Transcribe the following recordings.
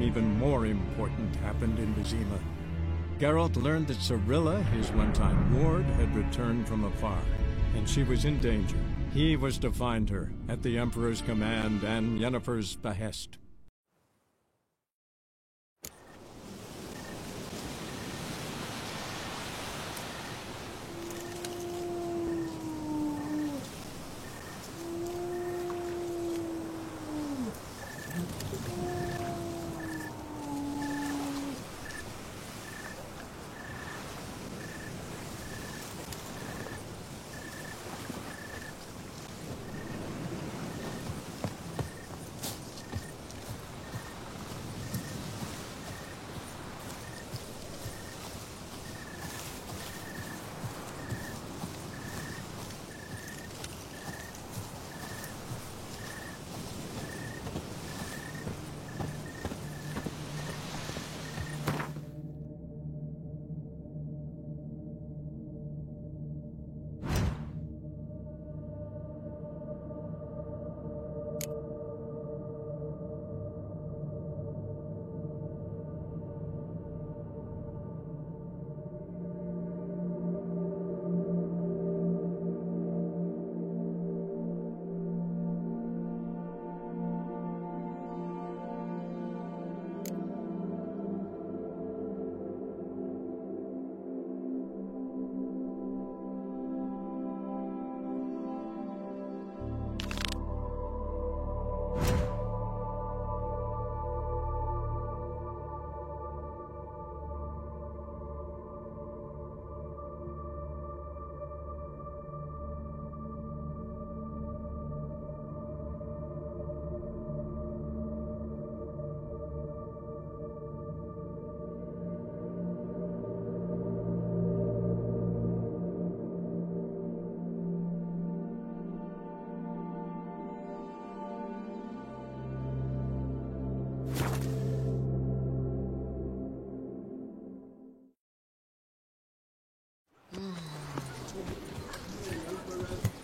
even more important happened in Vizima. Geralt learned that Cirilla, his one-time ward, had returned from afar, and she was in danger. He was to find her, at the Emperor's command and Yennefer's behest.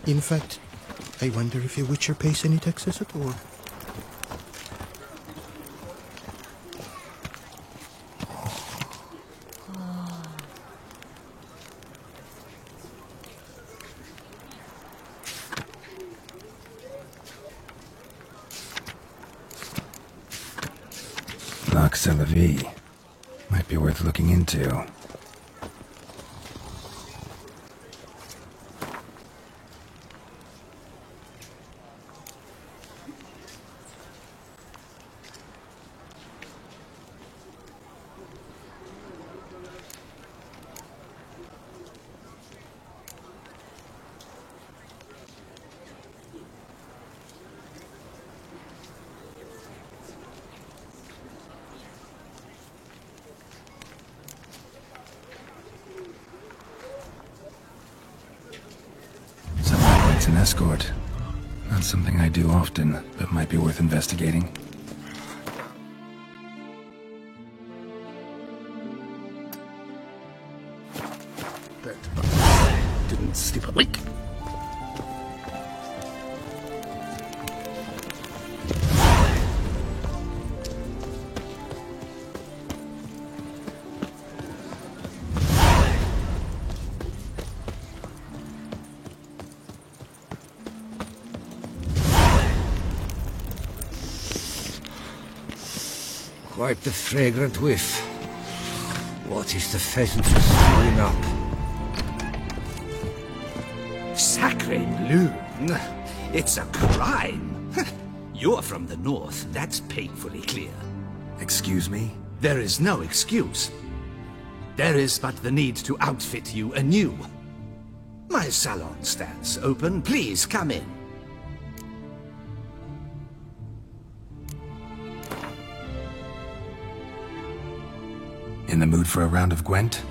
In fact, I wonder if your Witcher pays any taxes at all. Lac Selavie. Might be worth looking into. An escort. Not something I do often, but might be worth investigating. That didn't sleep a wink. Quite the fragrant whiff. What is the pheasant stewing up? Sacre bleu! It's a crime! You're from the north, that's painfully clear. Excuse me? There is no excuse. There is but the need to outfit you anew. My salon stands open, please come in. In the mood for a round of Gwent?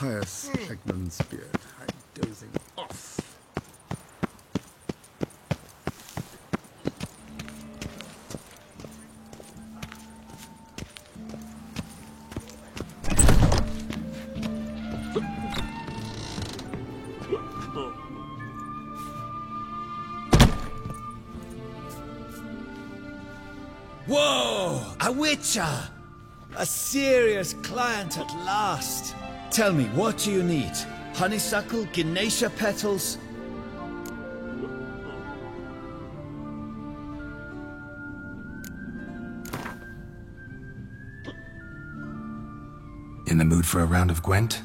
pious Hegman's beard. I'm dozing off. Whoa! A witcher! A serious client at last. Tell me, what do you need? Honeysuckle, Ganesha petals? In the mood for a round of Gwent?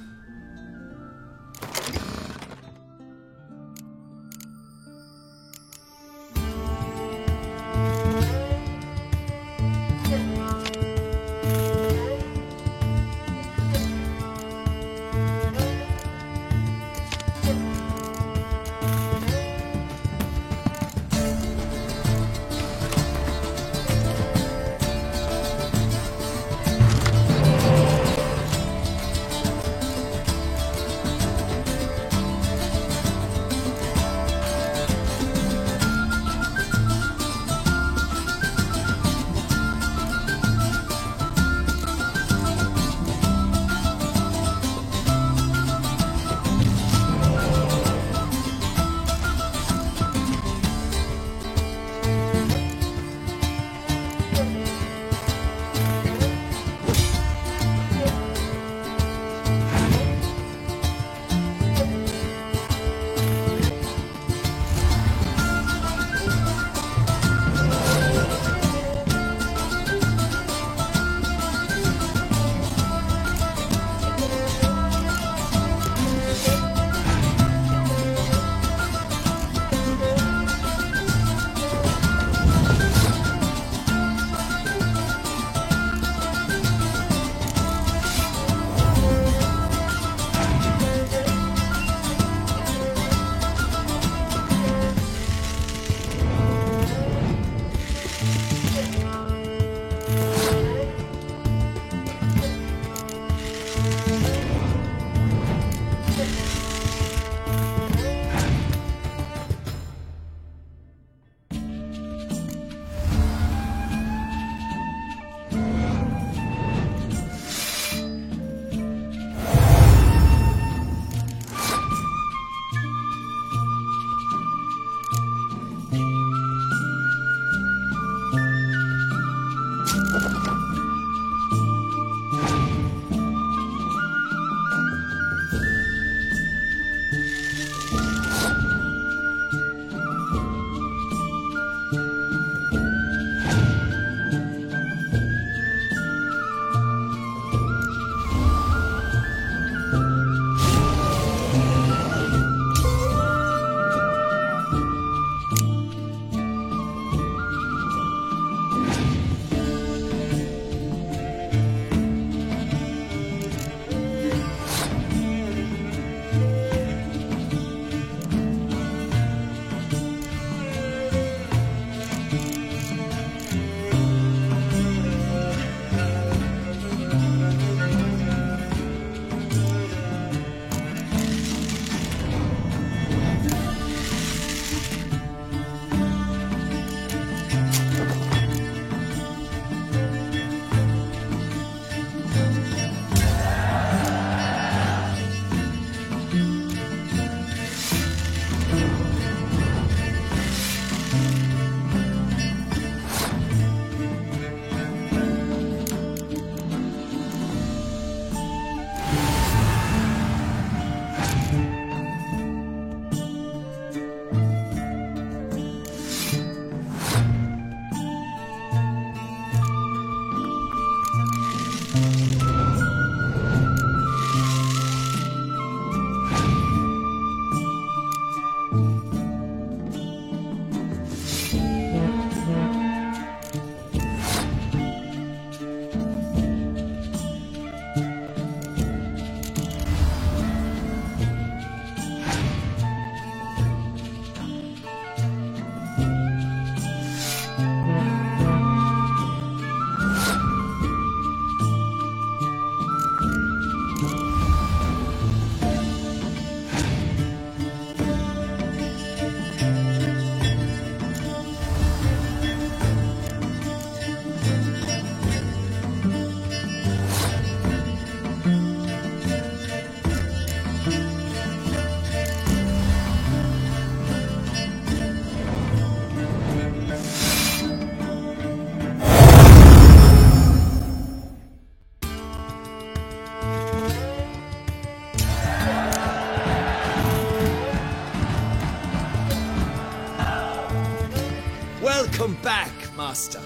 Welcome back, Master.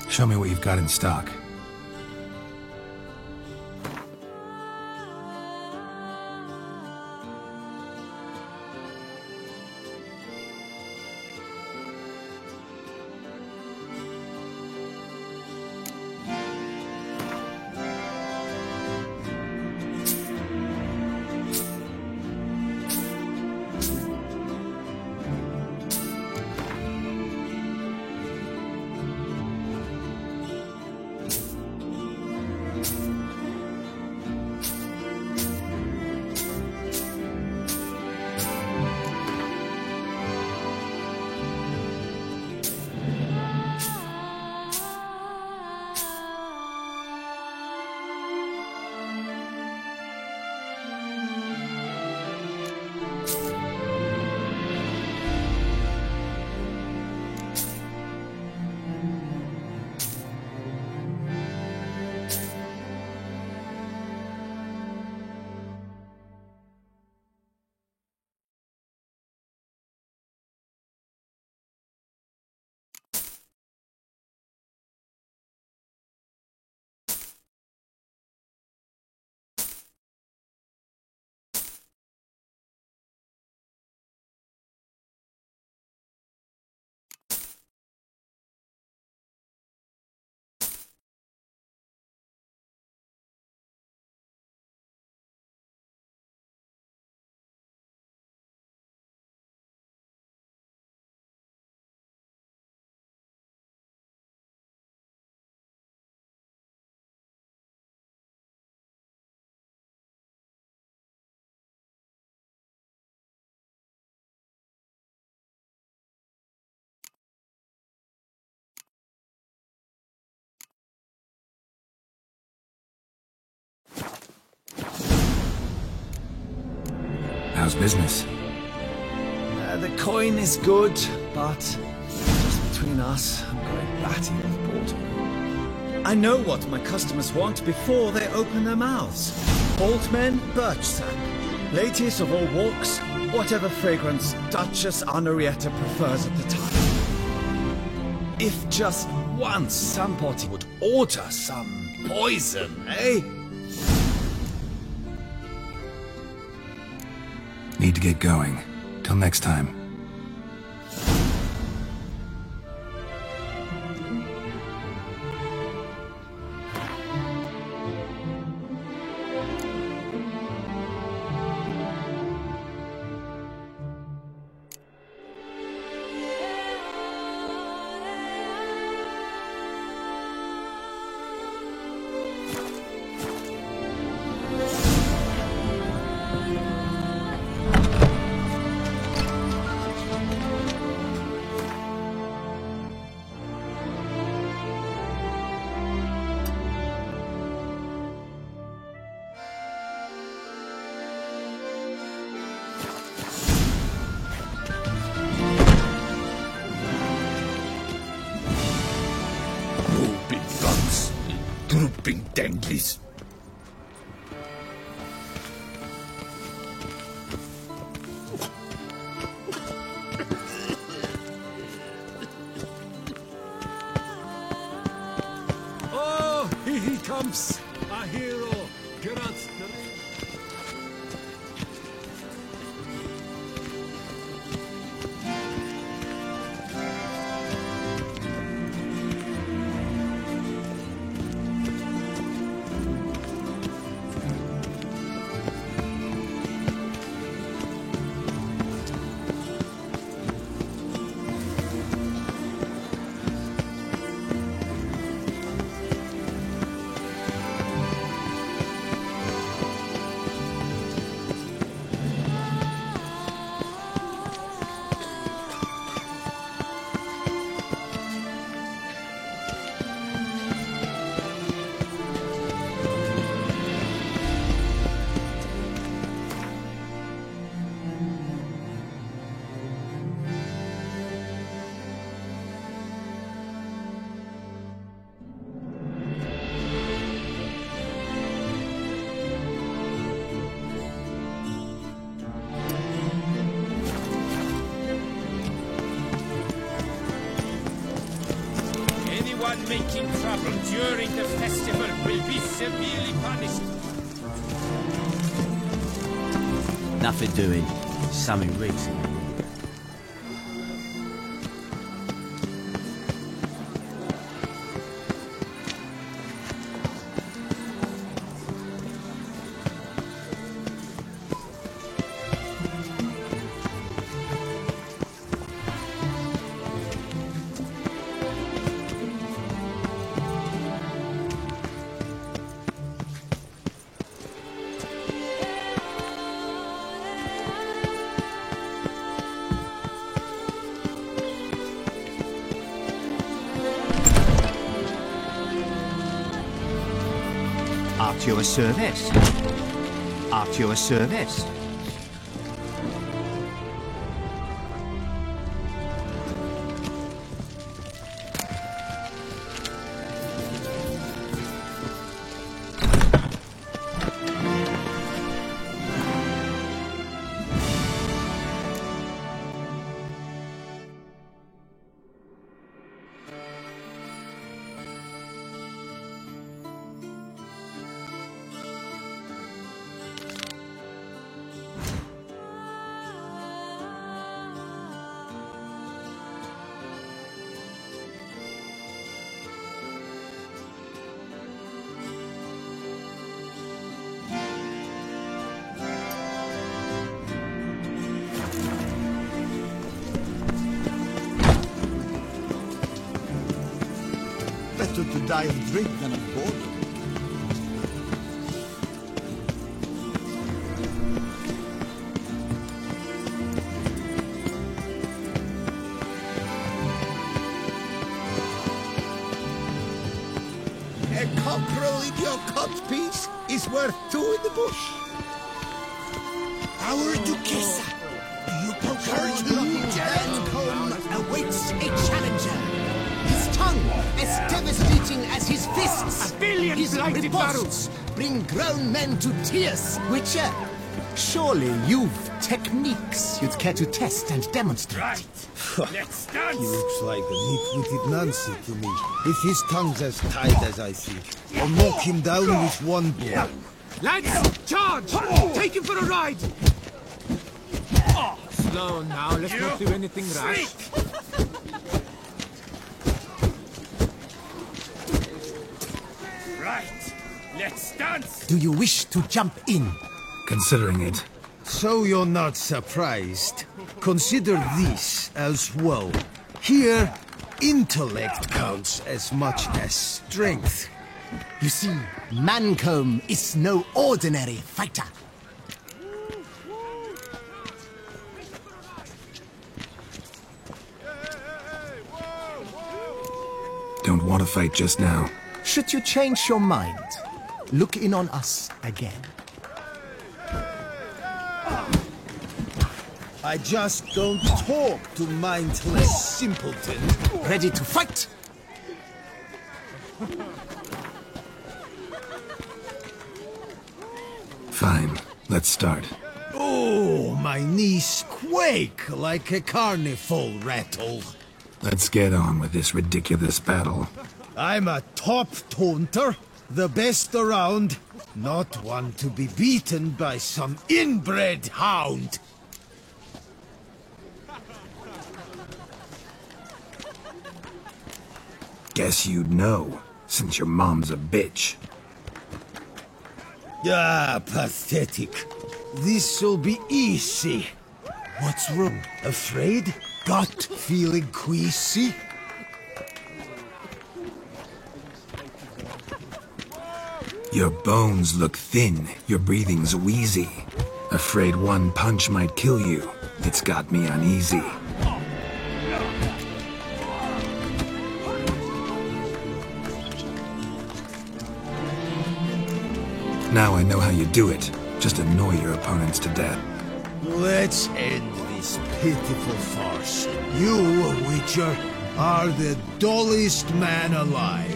Show me what you've got in stock. How's business? The coin is good, but just between us, I'm going batty with boredom. I know what my customers want before they open their mouths. Boltmen, birch sap. Ladies of all walks, whatever fragrance Duchess Anarietta prefers at the time. If just once somebody would order some poison, eh? Need to get going. Till next time. Drooping danglies. Oh, here he comes! A hero! Geralt. during the festival will be severely punished. Nothing doing. Something reeks. At your service. At your service. Better to die of drink than of boredom. A cockerel in your codpiece is worth two in the bush. Our Duquesa! Do you prefer to... Mancomb awaits a challenger. His tongue as devastating as his fists. His riposts bring grown men to tears. Witcher, surely you've techniques you'd care to test and demonstrate. Right. Let's dance. He looks like a neat-witted Nancy to me. If his tongue's as tight as I see, I'll knock him down with one blow. Lads, charge! Take him for a ride! Slow now, let's not do anything rash. Right. Let's dance. Do you wish to jump in? Considering it. So you're not surprised. Consider this as well. Here, intellect counts as much as strength. You see, Mancomb is no ordinary fighter. Don't want to fight just now. Should you change your mind, look in on us again. I just don't talk to mindless simpleton. Ready to fight? Fine. Let's start. Oh, my knees quake like a carnival rattle. Let's get on with this ridiculous battle. I'm a top taunter, the best around, not one to be beaten by some inbred hound. Guess you'd know, since your mom's a bitch. Ah, pathetic. This'll be easy. What's wrong? Afraid? Gut feeling queasy? Your bones look thin, your breathing's wheezy. Afraid one punch might kill you. It's got me uneasy. Now I know how you do it. Just annoy your opponents to death. Let's end this pitiful farce. You, Witcher, are the dullest man alive.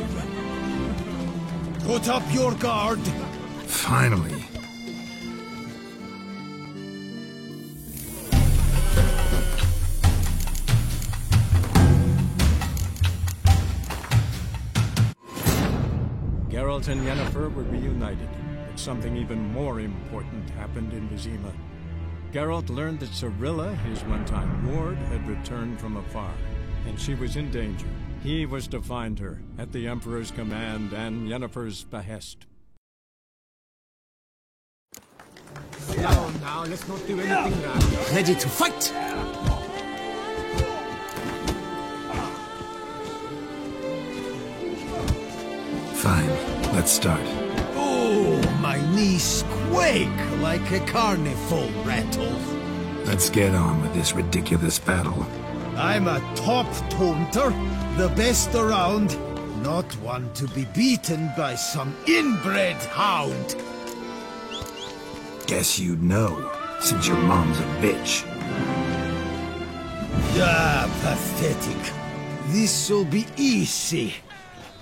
Put up your guard. Finally. Geralt and Yennefer were reunited, but something even more important happened in Vizima. Geralt learned that Cirilla, his one-time ward, had returned from afar, and she was in danger. He was to find her, at the Emperor's command and Yennefer's behest. Sit down now, let's not do anything rash. Ready to fight! Fine, let's start. Oh, my knees quake like a carnival rattle. Let's get on with this ridiculous battle. I'm a top taunter, the best around, not one to be beaten by some inbred hound. Guess you'd know, since your mom's a bitch. Ah, pathetic. This'll be easy.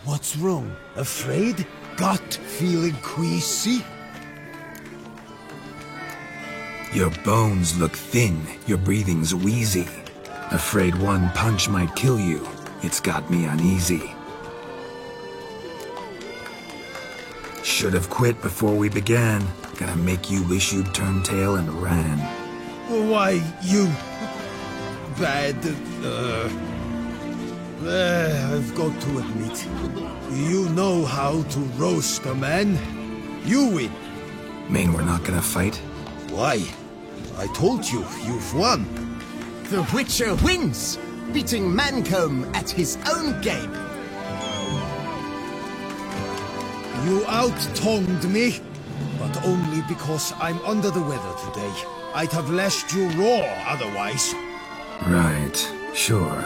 What's wrong? Afraid? Gut feeling queasy? Your bones look thin, your breathing's wheezy. Afraid one punch might kill you. It's got me uneasy. Should have quit before we began. Gonna make you wish you'd turned tail and ran. Why, you... bad... I've got to admit, you know how to roast a man. You win. Mean we're not gonna fight? Why? I told you, you've won. The Witcher wins, beating Mancomb at his own game. You out-tongued me, but only because I'm under the weather today. I'd have lashed you raw otherwise. Right, sure.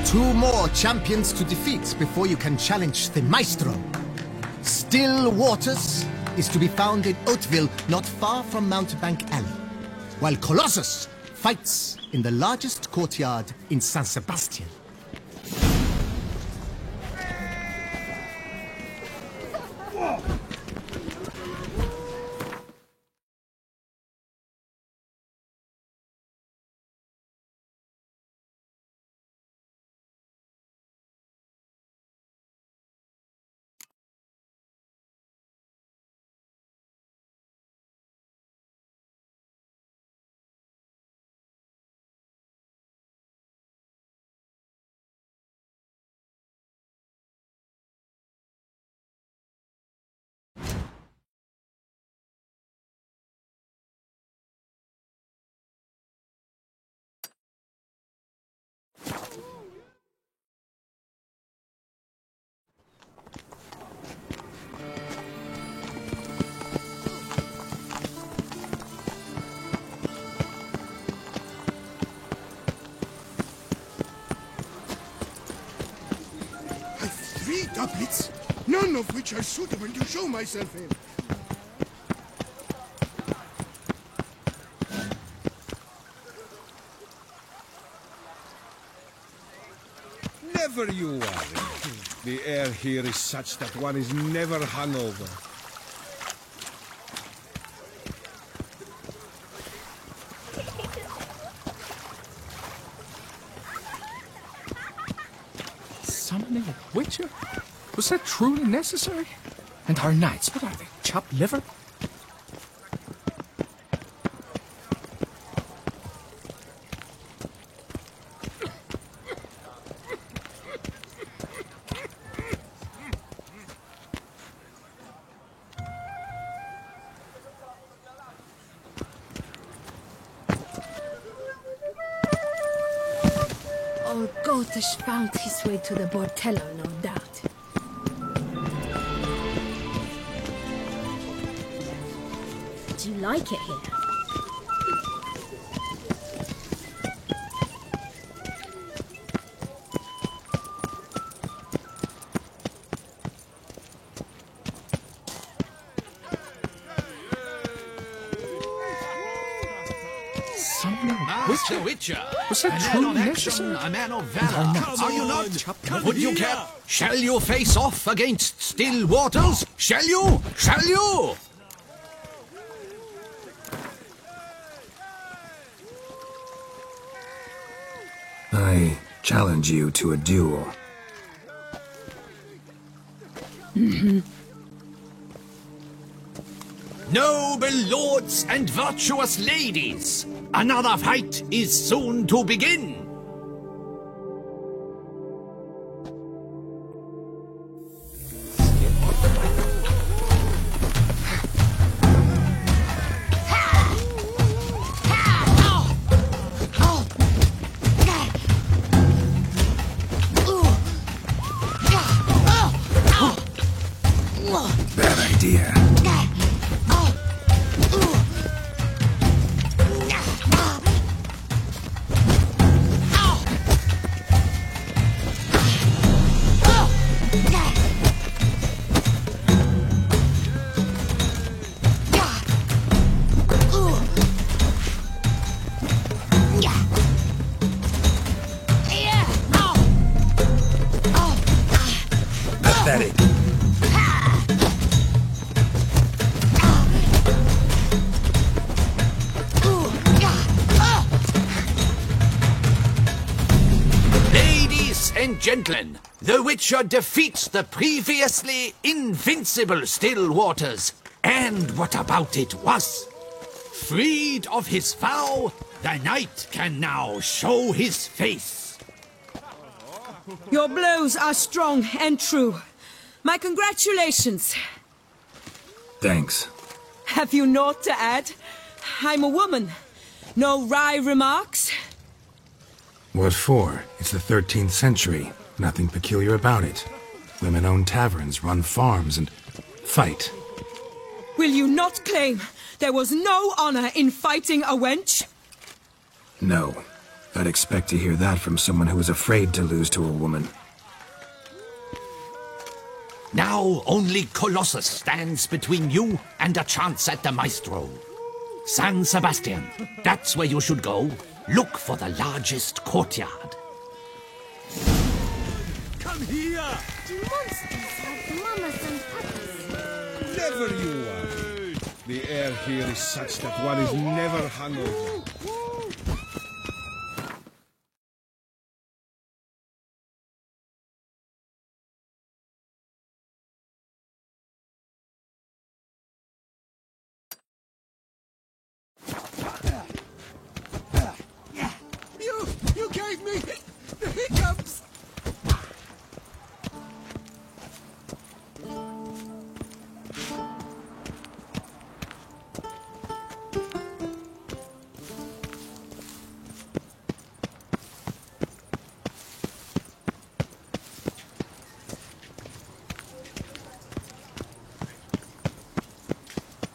Two more champions to defeat before you can challenge the Maestro. Still Waters is to be found in Oatville, not far from Mountebank Alley, while Colossus fights in the largest courtyard in San Sebastian. Doublets, none of which are suitable to show myself in. Never you worry. The air here is such that one is never hungover. Summoning a Witcher? Was that truly necessary? And our knights, what are they, chopped liver? Gotish found his way to the Bordello, no doubt. Do you like it here? Master Witcher. Was that truly necessary? A man of valor. Are you not? Would you care? Shall you face off against Still Waters? Shall you? Shall you? I challenge you to a duel. Noble lords and virtuous ladies, another fight is soon to begin. Bad idea. Pathetic. Ladies and gentlemen, the Witcher defeats the previously invincible Still Waters. And what about it was? Freed of his vow, the knight can now show his face. Your blows are strong and true. My congratulations. Thanks. Have you naught to add? I'm a woman. No wry remarks? What for? It's the 13th century. Nothing peculiar about it. Women own taverns, run farms, and fight. Will you not claim there was no honor in fighting a wench? No. I'd expect to hear that from someone who was afraid to lose to a woman. Now only Colossus stands between you and a chance at the Maestro. San Sebastian, that's where you should go. Look for the largest courtyard. Come here! Do monsters have mamas and papas? Never you worry. The air here is such that one is never hungover. You gave me the hiccups!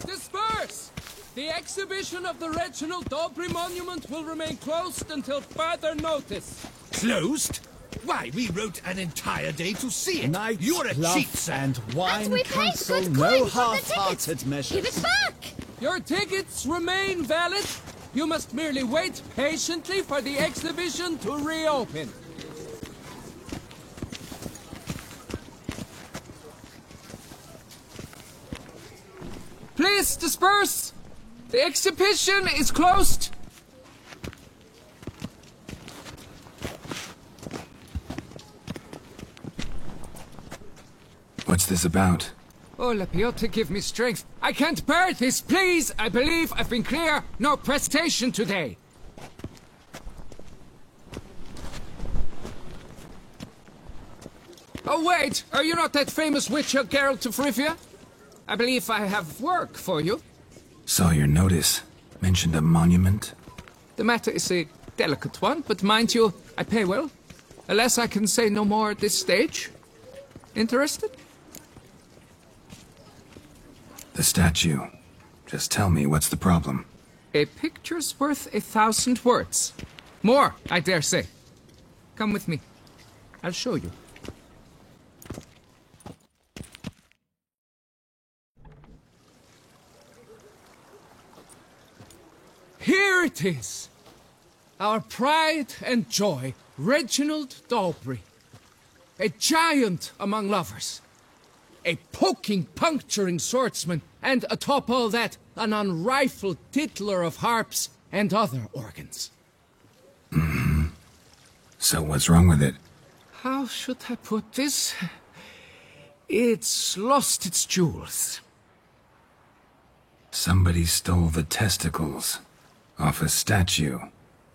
Disperse! The exhibition of the Reginald Dobry monument will remain closed until further notice. Closed? Why, we wrote an entire day to see it. Knights, You're a bluff, cheat, sir. and wine And we paid counsel good no coin for the half-hearted tickets. measures. Give it back! Your tickets remain valid. You must merely wait patiently for the exhibition to reopen. Please disperse! The exhibition is closed! What's this about? Oh, Lapiota, give me strength. I can't bear this, please! I believe I've been clear. No presentation today. Oh, wait! Are you not that famous witcher, Geralt of Rivia? I believe I have work for you. Saw your notice. Mentioned a monument. The matter is a delicate one, but mind you, I pay well. Alas, I can say no more at this stage. Interested? The statue. Just tell me, what's the problem? A picture's worth 1,000 words. More, I dare say. Come with me. I'll show you. Here it is. Our pride and joy, Reginald Dobry. A giant among lovers. A poking, puncturing swordsman, and atop all that, an unrifled tittler of harps and other organs. So what's wrong with it? How should I put this? It's lost its jewels. Somebody stole the testicles off a statue.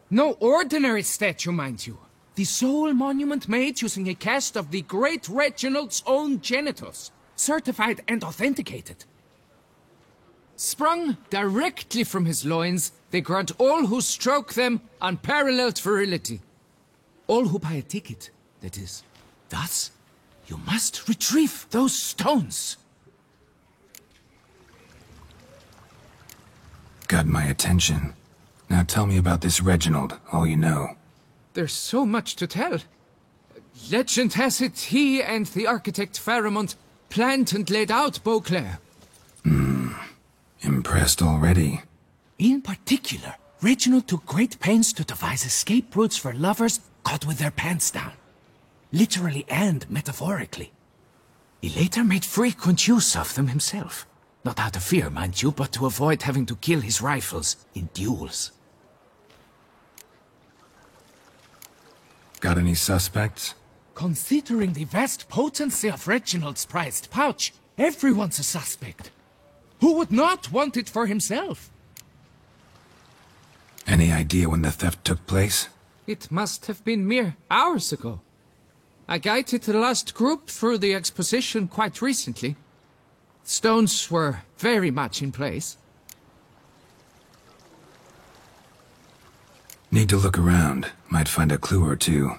No ordinary statue, mind you. The sole monument made using a cast of the great Reginald's own genitals, certified and authenticated. Sprung directly from his loins, they grant all who stroke them unparalleled virility. All who buy a ticket, that is. Thus, you must retrieve those stones. Got my attention. Now tell me about this Reginald, all you know. There's so much to tell. Legend has it he and the architect Pharamond planned and laid out Beauclair. Impressed already. In particular, Reginald took great pains to devise escape routes for lovers caught with their pants down. Literally and metaphorically. He later made frequent use of them himself. Not out of fear, mind you, but to avoid having to kill his rivals in duels. Got any suspects? Considering the vast potency of Reginald's prized pouch, everyone's a suspect. Who would not want it for himself? Any idea when the theft took place? It must have been mere hours ago. I guided the last group through the exposition quite recently. Stones were very much in place. Need to look around. Might find a clue or two.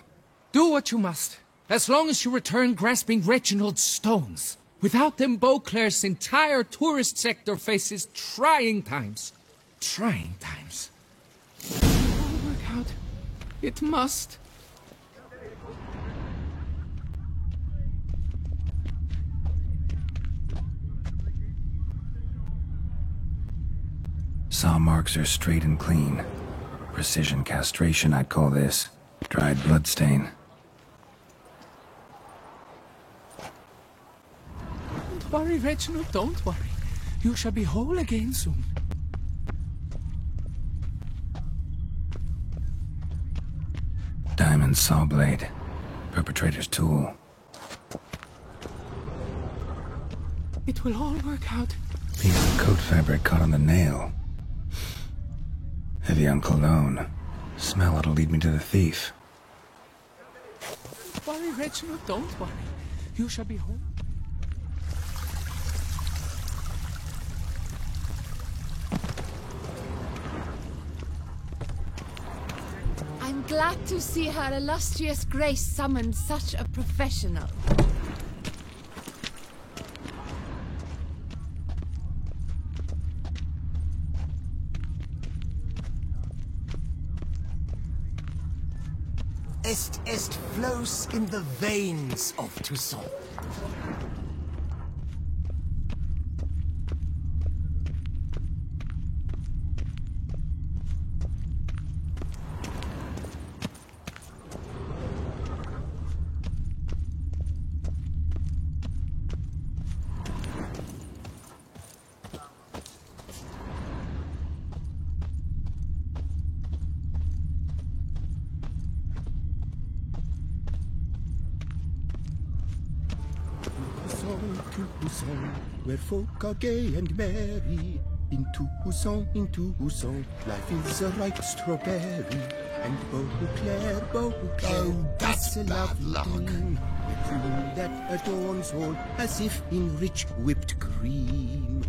Do what you must, as long as you return grasping Reginald's stones. Without them, Beauclair's entire tourist sector faces trying times. Trying times. It will work out. It must. Saw marks are straight and clean. Precision castration, I'd call this. Dried bloodstain. Don't worry, Reginald, don't worry. You shall be whole again soon. Diamond saw blade. Perpetrator's tool. It will all work out. Piece of coat fabric caught on the nail. Heavy on cologne. Smell it'll lead me to the thief. Don't worry, Reginald, don't worry. You shall be whole. I'm glad to see her illustrious grace summon such a professional. Est flows in the veins of Toussaint. Where folk are gay and merry. In Toussaint, life is a ripe strawberry. And Beauclair, Oh, that's a bad lovely luck. thing. A cream that adorns all as if in rich whipped cream.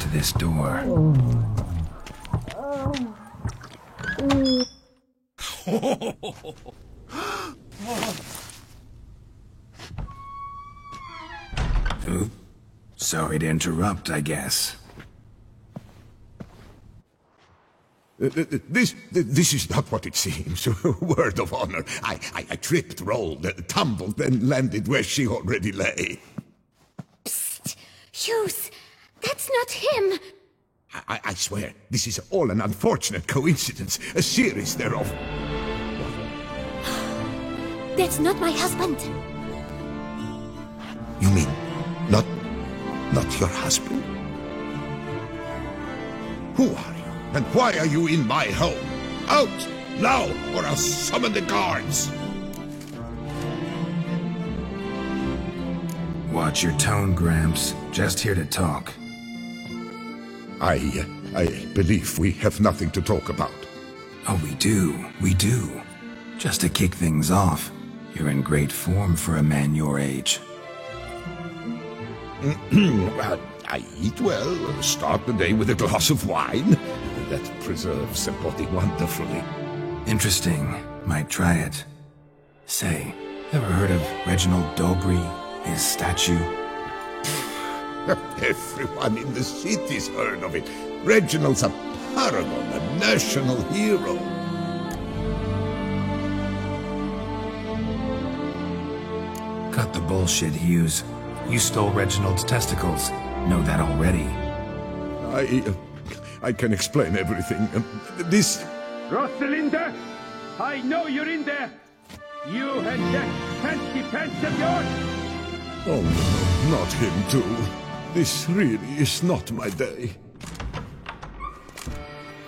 to this door. Oops. Sorry to interrupt, I guess. This is not what it seems. Word of honor. I tripped, rolled, tumbled, then landed where she already lay. Psst! Hughes! That's not him! I swear, this is all an unfortunate coincidence. A series thereof. That's not my husband. You mean, not your husband? Who are you? And why are you in my home? Out! Now, or I'll summon the guards! Watch your tone, Gramps. Just here to talk. I believe we have nothing to talk about. Oh, we do. Just to kick things off, you're in great form for a man your age. I eat well, start the day with a glass of wine. That preserves the body wonderfully. Interesting. Might try it. Say, ever heard of Reginald Dobry, his statue? Everyone in the city's heard of it. Reginald's a paragon, a national hero. Cut the bullshit, Hughes. You stole Reginald's testicles. Know that already. I can explain everything. This... Rosalinda! I know you're in there! You and that fancy pants of yours! Oh no, not him too. This really is not my day.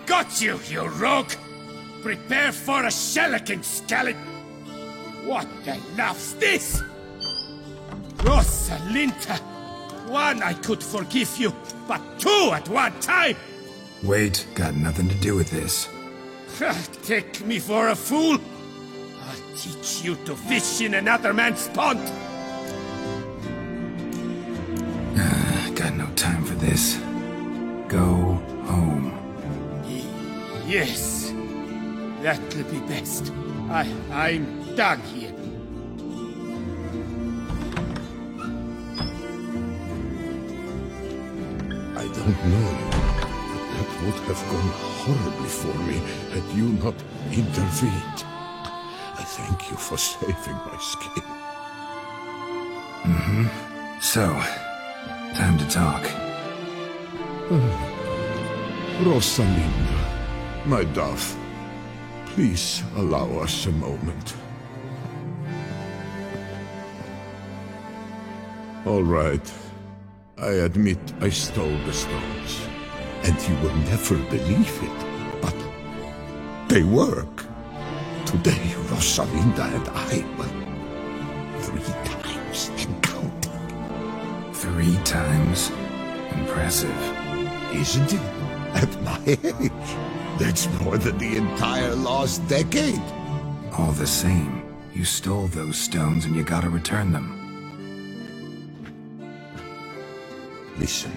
Got you, you rogue! Prepare for a shellacking, Scallop! What the laugh's this? Rosalinda! One, I could forgive you, but two at one time! Wait, got nothing to do with this. Take me for a fool? I'll teach you to fish in another man's pond! Got no time for this. Go home. Yes, that'll be best. I'm done here. I don't know. That would have gone horribly for me had you not intervened. I thank you for saving my skin. So, time to talk. Rosalinda, my dove, please allow us a moment. All right. I admit I stole the stones. And you will never believe it, but they work. Today, Rosalinda and I will 3 times and counting. 3 times? Impressive. Isn't it? At my age. That's more than the entire last decade. All the same, you stole those stones and you gotta return them. Listen,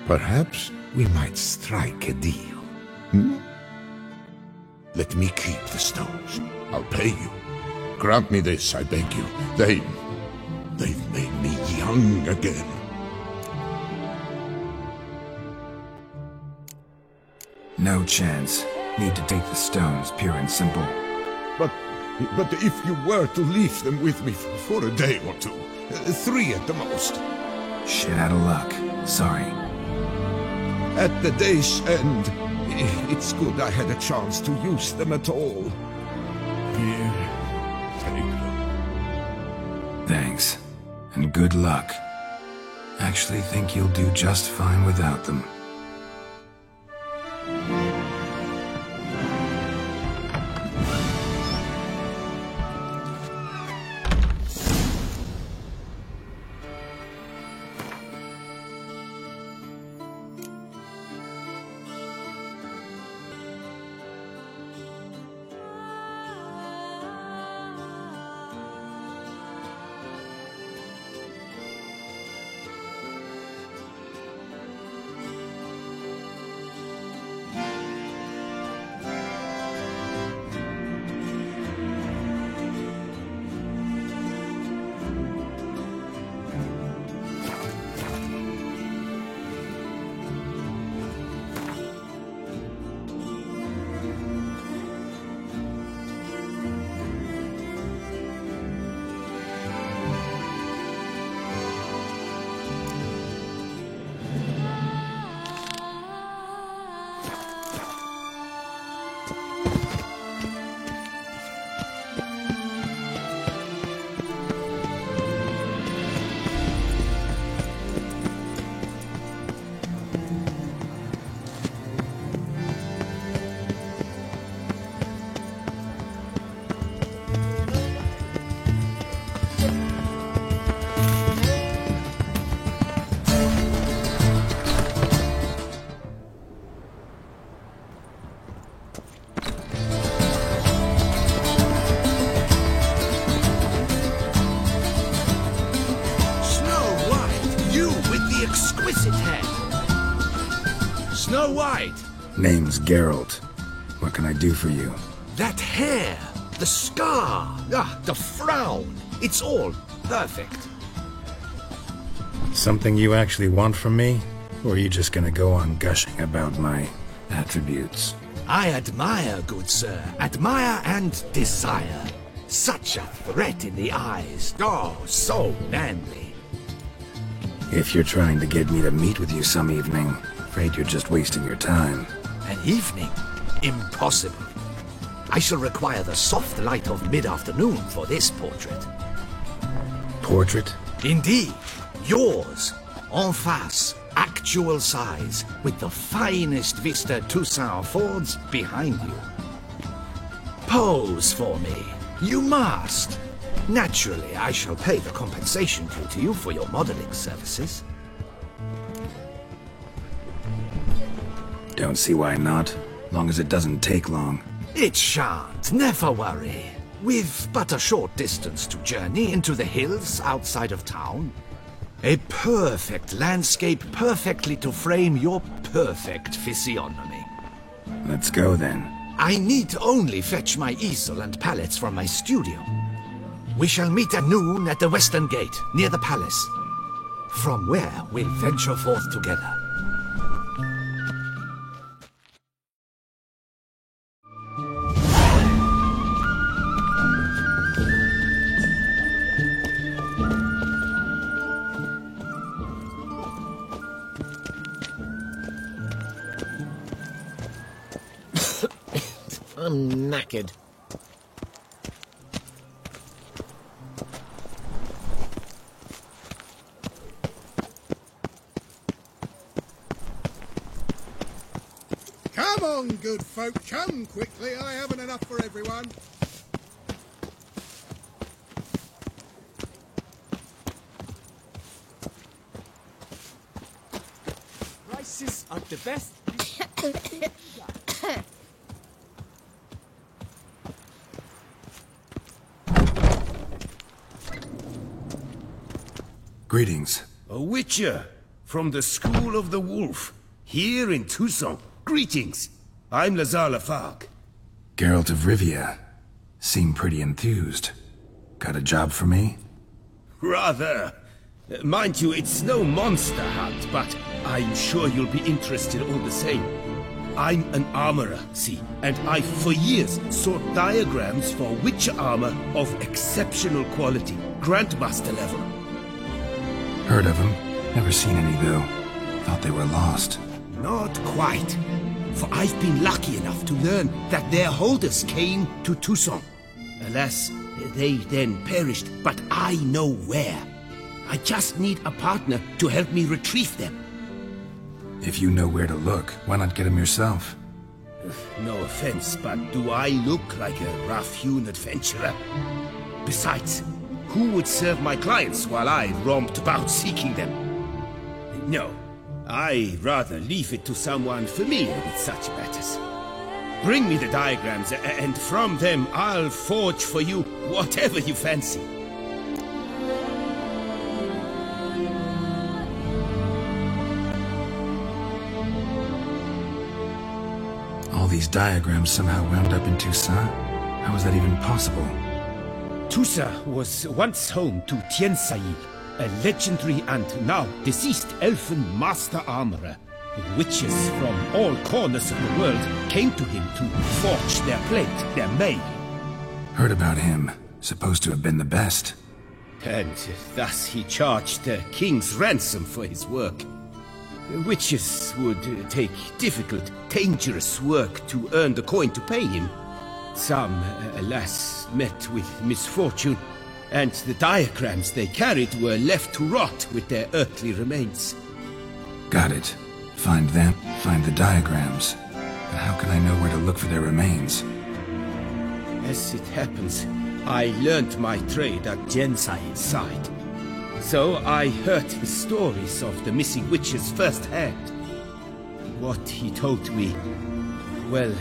perhaps we might strike a deal. Let me keep the stones. I'll pay you. Grant me this, I beg you. They've made me young again. No chance. Need to take the stones, pure and simple. But if you were to leave them with me for a day or 2, 3 at the most. Shit out of luck. Sorry. At the day's end, it's good I had a chance to use them at all. Here, take them. Thanks. And good luck. Actually think you'll do just fine without them. White. Name's Geralt. What can I do for you? That hair, the scar, the frown. It's all perfect. Something you actually want from me? Or are you just gonna go on gushing about my attributes? I admire, good sir. Admire and desire. Such a threat in the eyes. Oh, so manly. If you're trying to get me to meet with you some evening, afraid you're just wasting your time. An evening? Impossible. I shall require the soft light of mid-afternoon for this portrait. Portrait? Indeed. Yours. En face. Actual size. With the finest vista Toussaint affords behind you. Pose for me. You must. Naturally, I shall pay the compensation due to you for your modeling services. Don't see why not. Long as it doesn't take long. It shan't. Never worry. With but a short distance to journey into the hills outside of town. A perfect landscape perfectly to frame your perfect physiognomy. Let's go then. I need only fetch my easel and palettes from my studio. We shall meet at noon at the western gate, near the palace. From where we'll venture forth together. I'm knackered. Come on, good folk, come quickly. I haven't enough for everyone. Prices are the best. Greetings. A witcher from the School of the Wolf, here in Toussaint. Greetings. I'm Lazar Lafargue. Geralt of Rivia. Seem pretty enthused. Got a job for me? Rather. Mind you, it's no monster hunt, but I'm sure you'll be interested all the same. I'm an armorer, see, and I for years sought diagrams for witcher armor of exceptional quality, Grandmaster level. Heard of them. Never seen any, though. Thought they were lost. Not quite. For I've been lucky enough to learn that their holders came to Toussaint. Alas, they then perished, but I know where. I just need a partner to help me retrieve them. If you know where to look, why not get them yourself? No offense, but do I look like a rough-hewn adventurer? Besides, who would serve my clients while I romped about seeking them? No, I'd rather leave it to someone familiar with such matters. Bring me the diagrams, and from them I'll forge for you whatever you fancy. All these diagrams somehow wound up in Toussaint? How is that even possible? Toussaint was once home to Tiensail, a legendary and now deceased elfin master armorer. Witches from all corners of the world came to him to forge their plate, their mail. Heard about him. Supposed to have been the best. And thus he charged the king's ransom for his work. Witches would take difficult, dangerous work to earn the coin to pay him. Some, alas, met with misfortune, and the diagrams they carried were left to rot with their earthly remains. Got it. Find them, find the diagrams. But how can I know where to look for their remains? As it happens, I learned my trade at Tiensail's side. So I heard the stories of the missing witches firsthand. What he told me, well,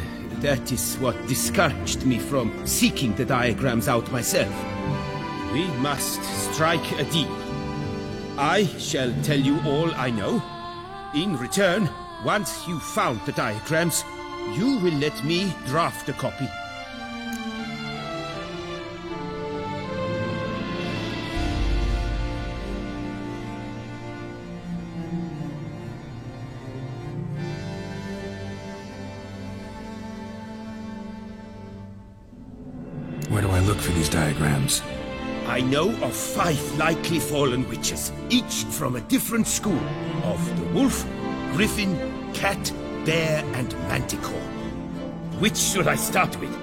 that is what discouraged me from seeking the diagrams out myself. We must strike a deal. I shall tell you all I know. In return, Once you've found the diagrams, you will let me draft a copy. Where do I look for these diagrams? I know of 5 likely fallen witches, each from a different school of the wolf, griffin, cat, bear, and manticore. Which should I start with?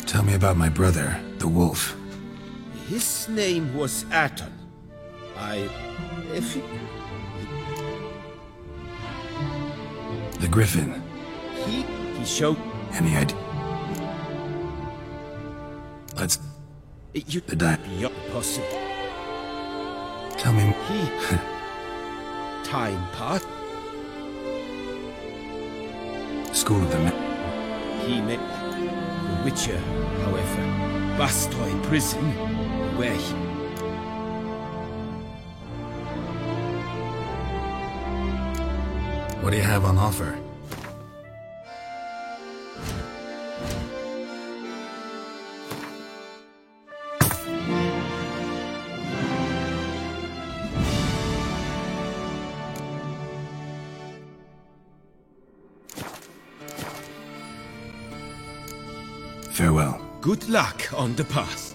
Tell me about my brother, the wolf. His name was Aton. The griffin. He showed... Any idea? Let's... You're possible. Tell me... Time part. School of the... He met the Witcher, however. Bastoy prison, where he... What do you have on offer? Farewell. Good luck on the path.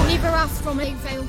Never asked from Egvale.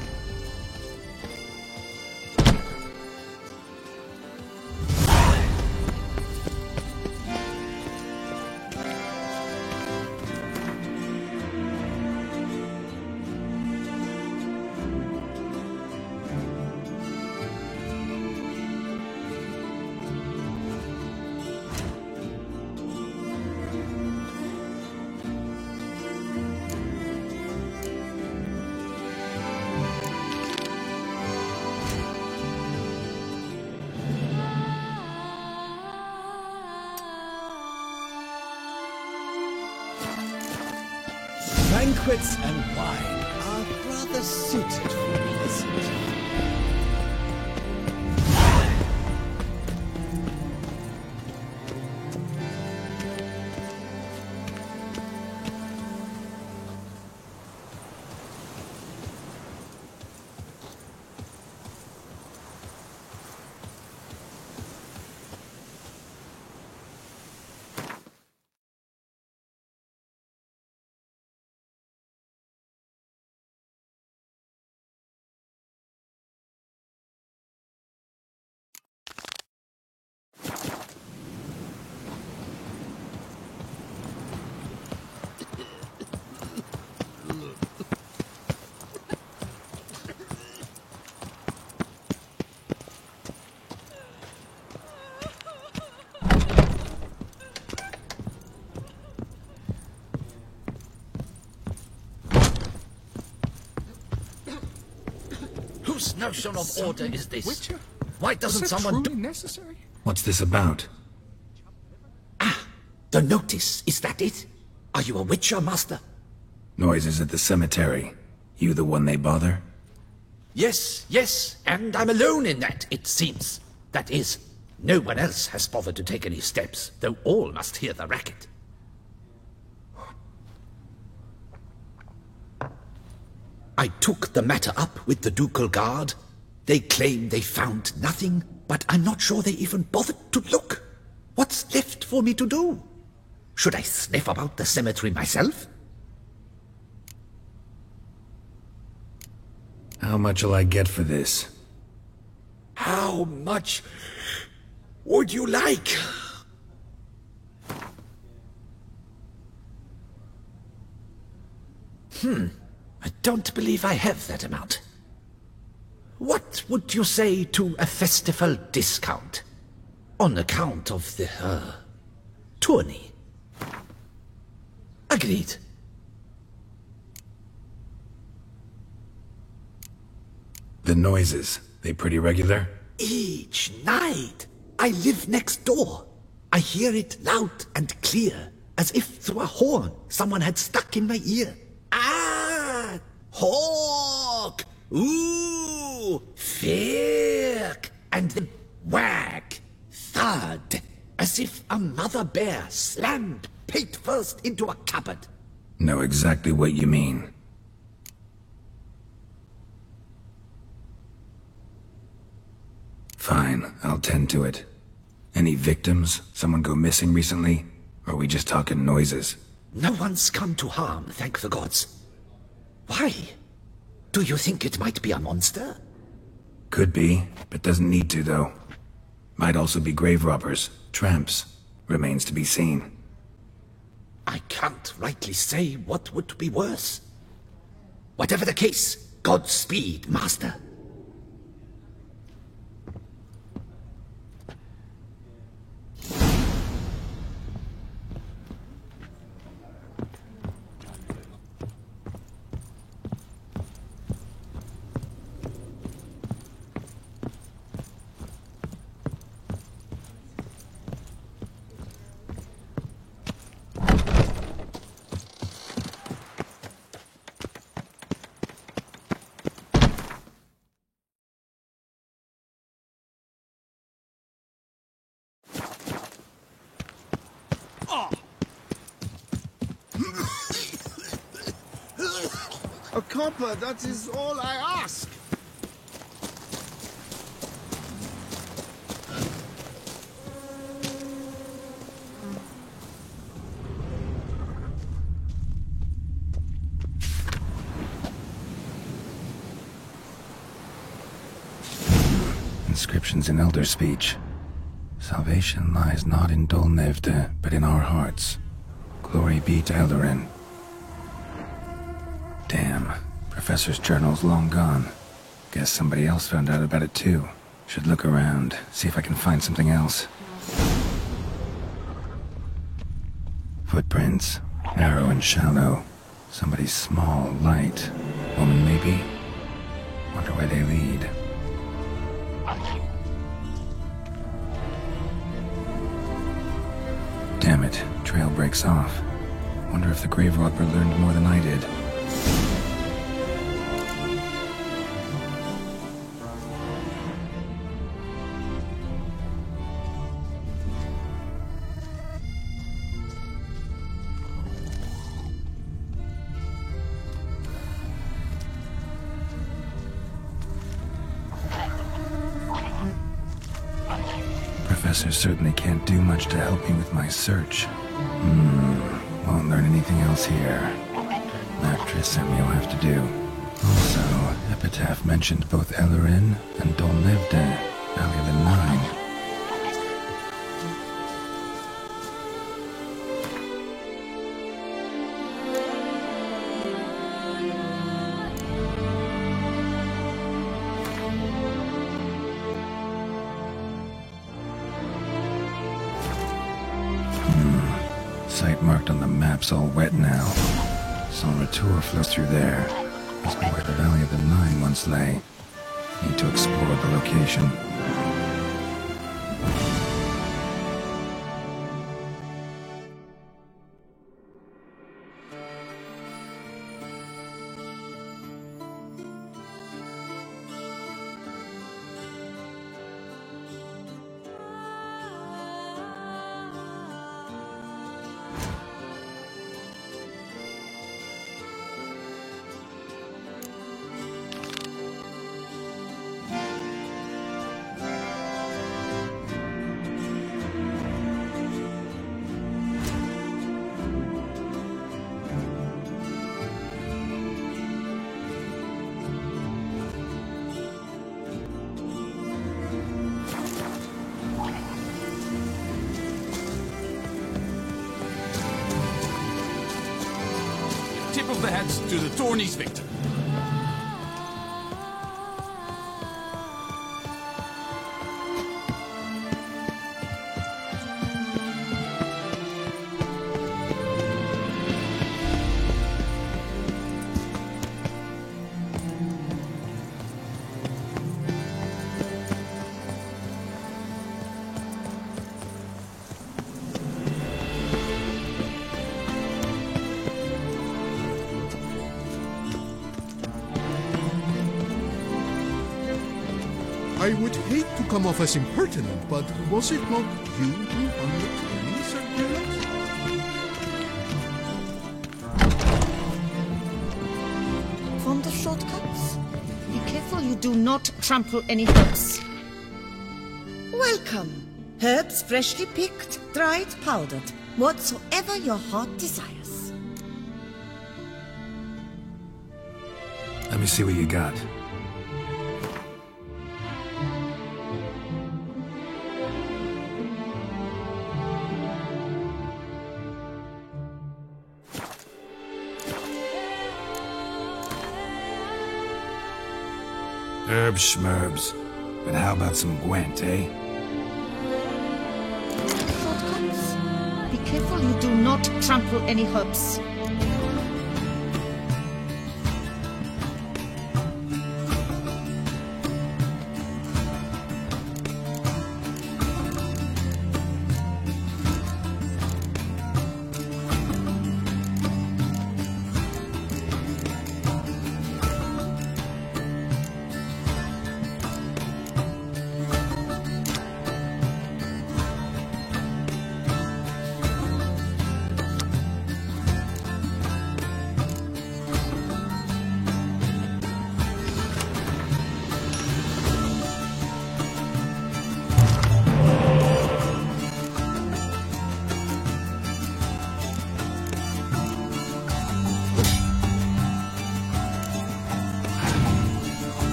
Banquets and wine are rather suited for me, isn't it? Whose notion of order is this? Witcher? Why doesn't Was that someone truly necessary? What's this about? The notice, is that it? Are you a Witcher, Master? Noises at the cemetery. You the one they bother? Yes, yes, and I'm alone in that, it seems. That is, no one else has bothered to take any steps, though all must hear the racket. I took the matter up with the Ducal Guard. They claim they found nothing, but I'm not sure they even bothered to look. What's left for me to do? Should I sniff about the cemetery myself? How much'll I get for this? How much would you like? I don't believe I have that amount. What would you say to a festival discount? On account of the, tourney? Agreed. The noises, they pretty regular? Each night. I live next door. I hear it loud and clear, as if through a horn someone had stuck in my ear. Ah! Hawk! Ooh! Firk! And then whack! Thud! As if a mother bear slammed pate first into a cupboard. Know exactly what you mean. Fine, I'll tend to it. Any victims? Someone go missing recently? Or are we just talking noises? No one's come to harm, thank the gods. Why? Do you think it might be a monster? Could be, but doesn't need to, though. Might also be grave robbers, tramps. Remains to be seen. I can't rightly say what would be worse. Whatever the case, Godspeed, Master. A copper, that is all I ask. Inscriptions in Elder speech. Salvation lies not in Dol Nevde, but in our hearts. Glory be to Eldarin. Damn, Professor's journal's long gone. Guess somebody else found out about it too. Should look around, see if I can find something else. Footprints, narrow and shallow. Somebody's small, light. Woman maybe? Wonder where they lead. Damn it, trail breaks off. Wonder if the grave robber learned more than I did. Professor certainly can't do much to help me with my search. Won't learn anything else here. Mattress sent me will have to do. Also, Epitaph mentioned both Eldarin and Dol Nevde, Valley of the Nine. Site marked on the map's all wet now. San Retour flows through there. Must be where the Valley of the Nine once lay. Need to explore the location. Tip of the hat to the Tourneys victor. I would hate to come off as impertinent, but was it not you who won the tourney, Sir Geralt? Fond of shortcuts? Be careful you do not trample any herbs. Welcome. Herbs freshly picked, dried, powdered. Whatsoever your heart desires. Let me see what you got. Herbs schmerbs. But how about some Gwent, eh? Shortcuts? Be careful you do not trample any herbs.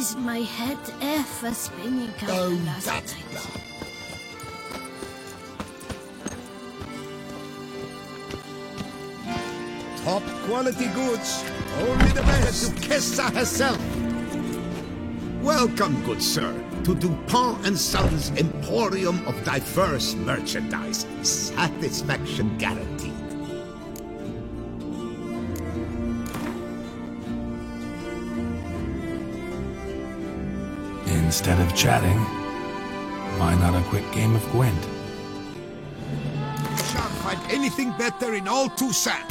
Is my head ever spinning out last night? Top quality goods. Only the best. Duchessa herself. Welcome, good sir, to Dupont and Sons' Emporium of diverse merchandise. Satisfaction guaranteed. Instead of chatting, why not a quick game of Gwent? You shan't find anything better in all Toussaint.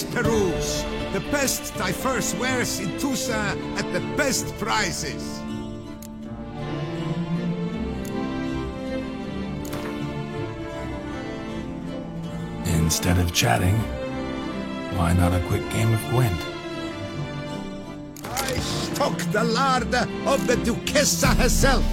Yes, Perouse. The best diverse wares in Toussaint at the best prices. Instead of chatting, why not a quick game of Gwent? I stock the lard of the Duchessa herself.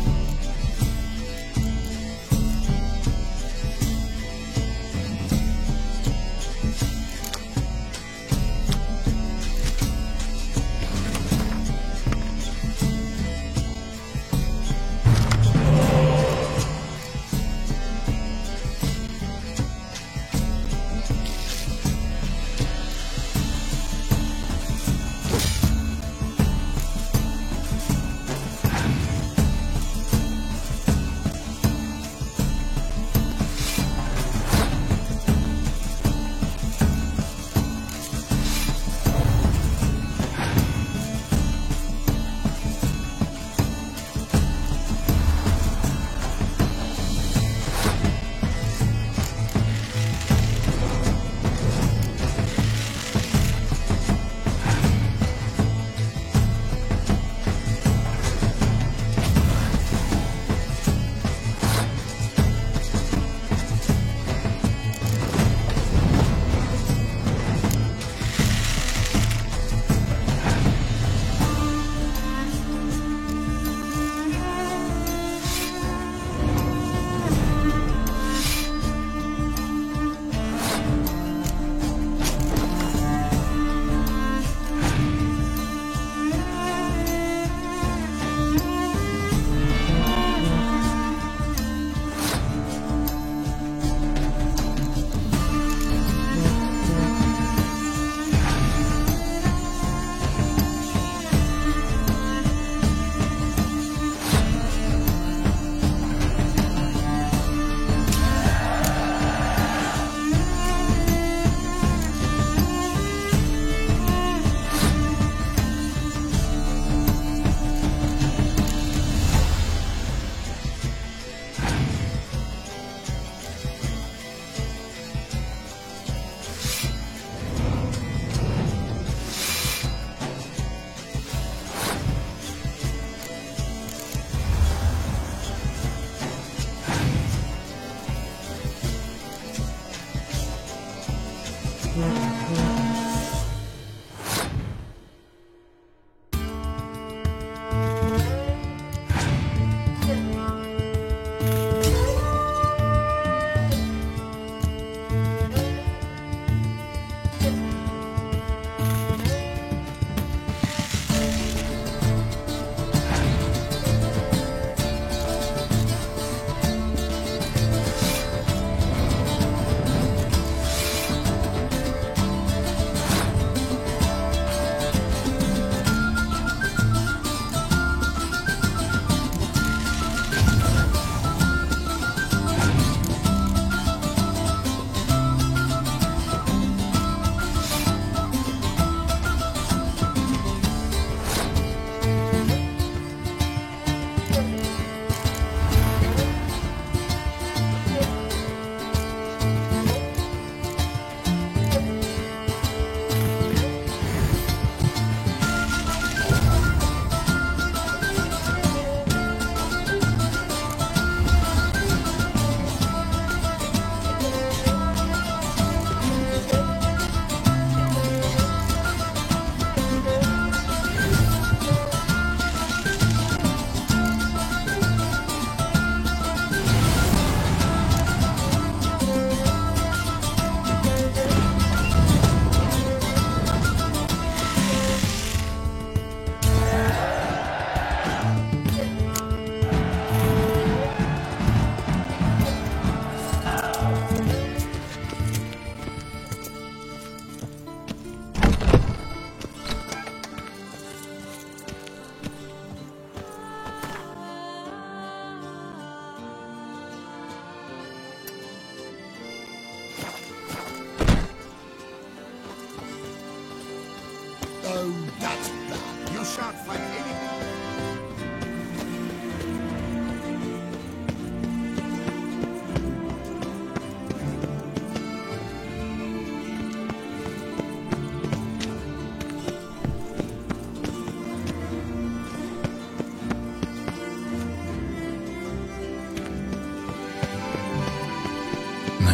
Oh, that's bad. You shan't find anything.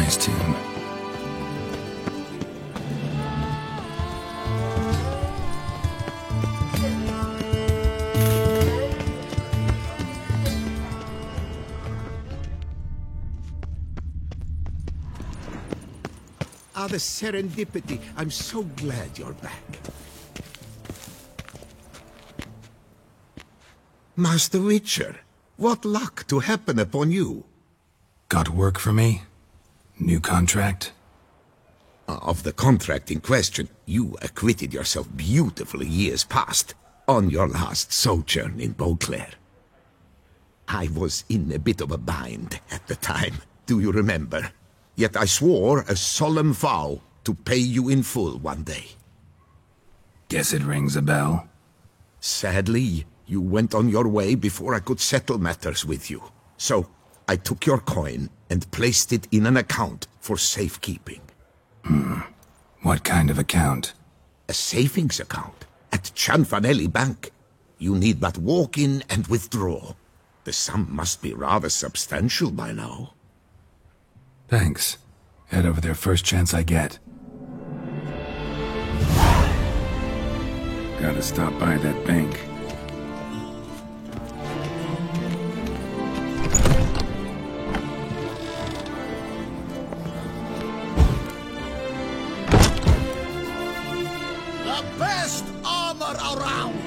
nice tune. Ah, the serendipity. I'm so glad you're back. Master Witcher, what luck to happen upon you. Got work for me? New contract? Of the contract in question, you acquitted yourself beautifully years past, on your last sojourn in Beauclair. I was in a bit of a bind at the time, do you remember? Yet I swore a solemn vow to pay you in full one day. Guess it rings a bell. Sadly, you went on your way before I could settle matters with you. So, I took your coin and placed it in an account for safekeeping. What kind of account? A savings account at Cianfanelli Bank. You need but walk in and withdraw. The sum must be rather substantial by now. Thanks. Head over there first chance I get. Gotta stop by that bank. The best armor around!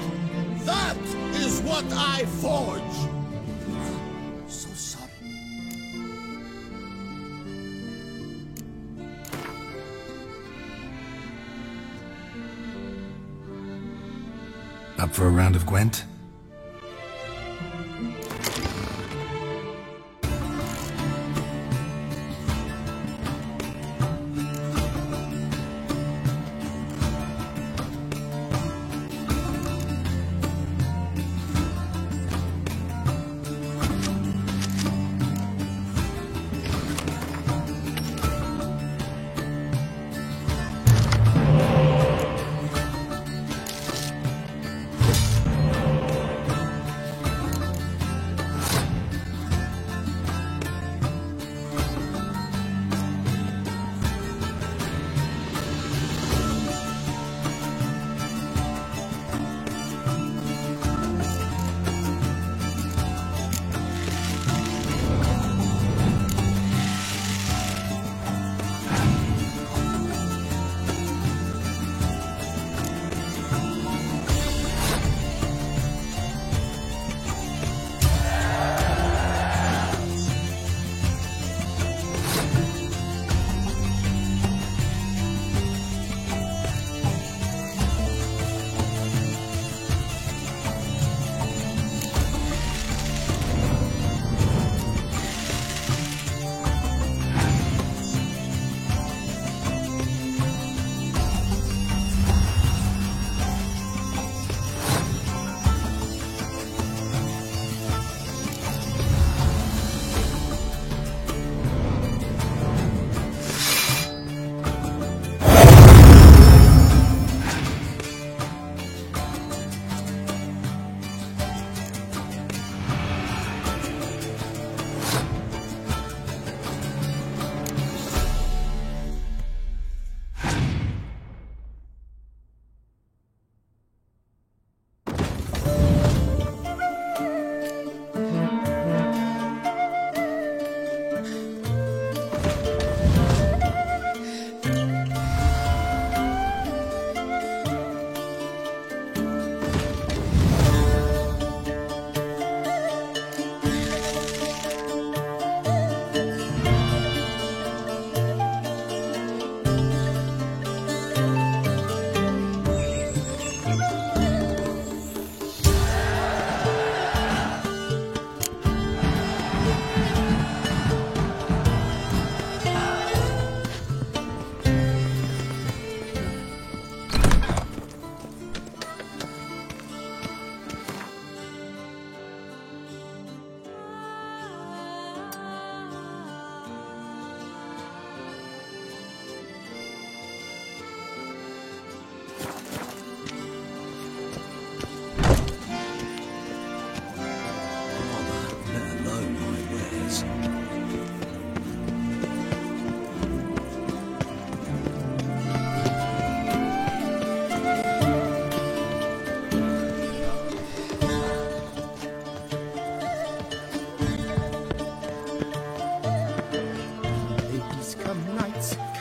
That is what I forge! So sorry. Up for a round of Gwent?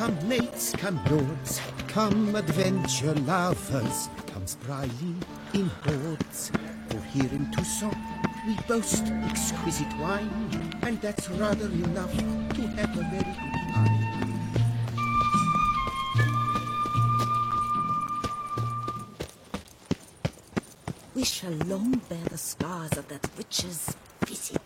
Come mates, come lords, come adventure lovers, come spryly in hordes. For here in Toussaint we boast exquisite wine, and that's rather enough to have a very good time. We shall long bear the scars of that witch's visit.